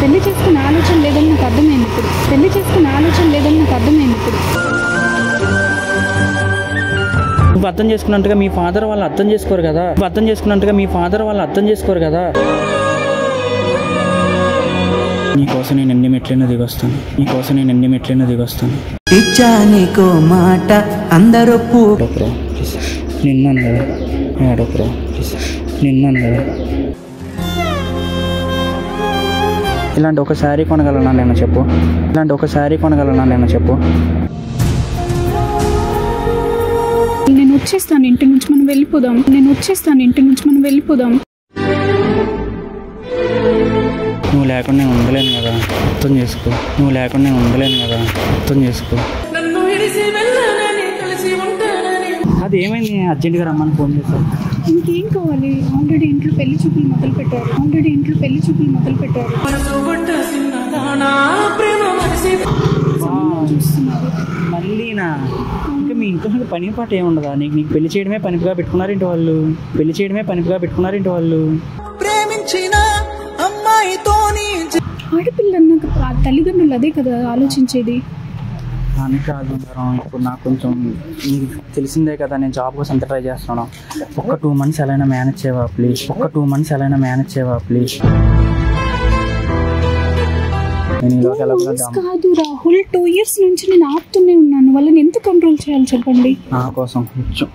పెళ్లి చేసుకునే ఆలోచన లేదని నాకు అర్థమైంది ఇప్పుడు. పెళ్లి చేసుకునే ఆలోచన లేదని నాకు అర్థమైంది ఇప్పుడు. నువ్వు అర్థం చేసుకున్నట్టుగా మీ ఫాదర్ వాళ్ళు అర్థం చేసుకోరు కదా. నువ్వు అర్థం చేసుకున్నట్టుగా మీ ఫాదర్ వాళ్ళు అర్థం చేసుకోరు కదా. నీకోసం నేను ఎన్ని మెట్లైనా దిగొస్తాను. నీకోసం నేను ఎన్ని మెట్లైనా దిగొస్తాను. ఇచ్చానికో మాట అందరూ నిన్నాను కదా ఏడోప్రో నిన్నాను కదా. ఇలాంటి ఒక శారీ కొనగలనా నేను చెప్పు. ఇలాంటి ఒక శారీ కొనగలనా నేను చెప్పు. నేను వచ్చేస్తాను ఇంటి నుంచి, మనం వెళ్ళిపోదాం. నేను వచ్చేస్తాను ఇంటి నుంచి, మనం వెళ్ళిపోదాం. నువ్వు లేకుండా నేను ఉండలేను కదా, అర్థం చేసుకో. నువ్వు లేకుండా నేను ఉండలేను కదా, అర్థం చేసుకో. అది ఏమైంది? అర్జెంట్గా రమ్మని ఫోన్ చేశాను. ఇంకేం కావాలి? ఆల్రెడీ ఇంట్లో పెళ్లి చూపులు మొదలు పెట్టారు. ఆల్రెడీ ఇంట్లో పెళ్లి చూపులు మొదలు పెట్టారు. మళ్ళీనా? ఇంకా మీ ఇంట్లో పని పాట ఏముండదా? నీకు పెళ్లి చేయడమే పనిగా పెట్టుకున్నారు ఇంటి వాళ్ళు. పెళ్లి చేయడమే పనిగా పెట్టుకున్నారు ఇంటి వాళ్ళు. ప్రేమించిన అమ్మాయితోని ఆడపిల్ల అన్నాక తల్లిదండ్రులు అదే కదా ఆలోచించేది. అని కాదు మేడం, ఇప్పుడు నాకు కొంచెం నీకు తెలిసిందే కదా, నేను జాబ్ కోసం ఎంత ట్రై చేస్తున్నాను. ఒక్క 2 months ఎలా అయినా మేనేజ్ చేయవా ప్లీజ్. ఒక్క 2 months ఎలా అయినా మేనేజ్ చేయవా ప్లీజ్. నేను కాదు రాహుల్, 2 years నుంచి నేను ఆపుతూనే ఉన్నాను. వాళ్ళని ఎంత కంట్రోల్ చేయాలి చెప్పండి. నా కోసం కొంచెం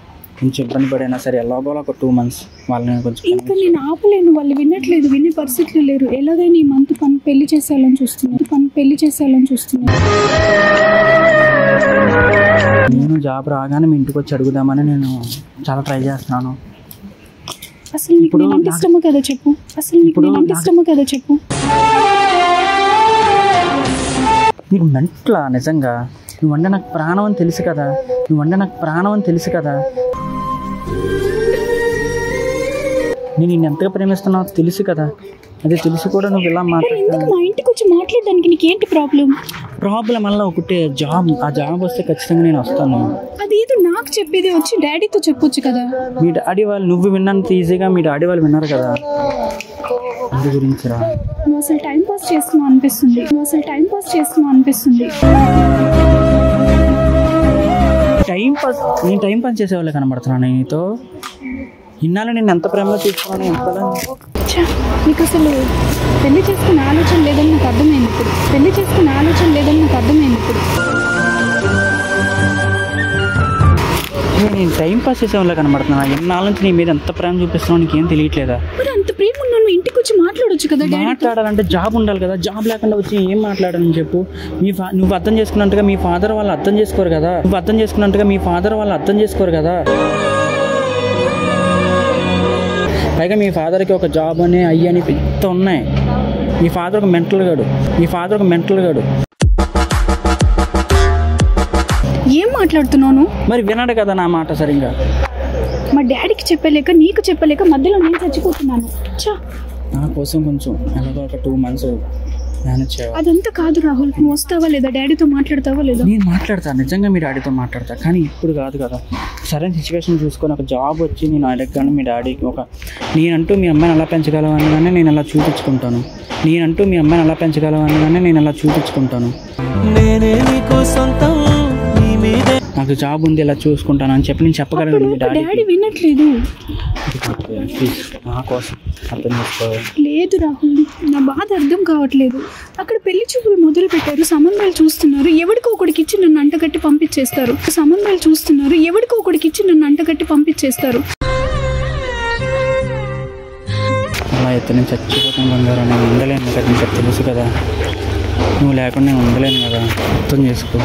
ఇబ్బంది పడైనా సరే ఎలాగోలా ఒక 2 months వాళ్ళని కొంచెం. ఇంకా నేను ఆపలేను, వాళ్ళు వినట్లేదు, వినే పరిస్థితులు లేరు. ఎలాగైనా ఈ మంత్ పెళ్లి చేసేయాలని చూస్తున్నారు. నేను జాబ్ రాగానే మీ ఇంటికి వచ్చి అడుగుదామని నేను చాలా ట్రై చేస్తున్నాను. అసలు నీకు నేనంటే ఇష్టమో కదా చెప్పు. నీకు మెంట్లా నిజంగా? నువ్వంటే నాకు ప్రాణం అని తెలుసు కదా. నేను నిన్ను ఎంతగా ప్రేమిస్తున్నావు తెలుసు కదా. అదే తెలిసి కూడా నువ్వు ఇలా మాట్లాడుతున్నావు. మా ఇంటికి వచ్చి మాట్లాడడానికి నీకేంటి ప్రాబ్లం? వల్ల ఒకటే జాబ్. ఆ జాబ్ వస్తే ఖచ్చితంగా నేను వస్తాను. అదేదో నాకు చెప్పేది వచ్చి డాడీతో చెప్పొచ్చు కదా. మీ డాడీ వాళ్ళు నువ్వు విన్నంత ఈజీగా మీ డాడీ వాళ్ళు విన్నారు కదా. అందు గురించి రా. నువ్వు అసలు టైం పాస్ చేస్తున్నావు అనిపిస్తుంది. నేను టైం పాస్ చేసేవాళ్ళే కనబడుతున్నాను నీతో. ఇన్నాళ్ళు నేను ఎంత ప్రేమలో చూసుకున్నాను. నీకు అసలు పెళ్లి చేసుకునే ఆలోచన లేదని నాకు అర్థమైంది ఇప్పుడు. నేను టైం పాస్ చేసేవాళ్ళే కనబడుతున్నా. ఎన్నాళ్ళ నుంచి నీ మీద ఎంత ప్రేమ చూపిస్తున్నావు నీకేం తెలియట్లేదా? అంత ప్రేమ ఉన్నాను, ఇంటికి వచ్చి మాట్లాడొచ్చు కదా. మాట్లాడాలంటే జాబ్ ఉండాలి కదా. జాబ్ లేకుండా వచ్చి ఏం మాట్లాడాలని చెప్పు. నువ్వు అర్థం చేసుకున్నట్టుగా మీ ఫాదర్ వాళ్ళు అర్థం చేసుకోరు కదా. పైగా మీ ఫాదర్కి ఒక జాబ్ అని అయ్యని పెద్ద ఉన్నాయి. మీ ఫాదర్ ఒక మెంటల్ గాడు. ఏం మాట్లాడుతున్నాను? మరి వినడు కదా నా మాట సరిగ్గా. మా డాడీకి చెప్పలేక నీకు చెప్పలేక మధ్యలో నేను చచ్చిపోతున్నాను. నా కోసం కొంచెం ఎలాగో ఒక 2 months మేనేజ్ చేయాలి. అదంతా కాదు రాహుల్, నువ్వు వస్తావా లేదా? డాడీతో మాట్లాడతావా లేదా? నేను మాట్లాడతాను, నిజంగా మీ డాడీతో మాట్లాడతా. కానీ ఇప్పుడు కాదు కదా. సరైన సిచ్యువేషన్ చూసుకొని ఒక జాబ్ వచ్చి నేను అడగగానే మీ డాడీకి నేనంటూ మీ అమ్మాయిని అలా పెంచగలవు అనగానే నేను అలా చూపించుకుంటాను. నాకు జాబ్ ఉంది ఇలా చూసుకుంటాను అని చెప్పి నేను చెప్పగలను. మీ డాడీ వినట్లేదు. నా కోసం అర్థం చేసుకోవాలి. లేదు రాహుల్, నా బాధ అర్థం కావట్లేదు. అక్కడ పెళ్లి చూపులు మొదలు పెట్టారు, సంబంధాలు చూస్తున్నారు. ఎవరికో ఒకడికి ఇచ్చి నన్ను అంటగట్టి పంపించేస్తారు. అలా అయితే నేను చచ్చిపోతాను బంగారం. నేను ఉండలేను కదా, నీకు తెలుసు కదా. నువ్వు లేకుండా నేను ఉండలేను కదా, అర్థం చేసుకో.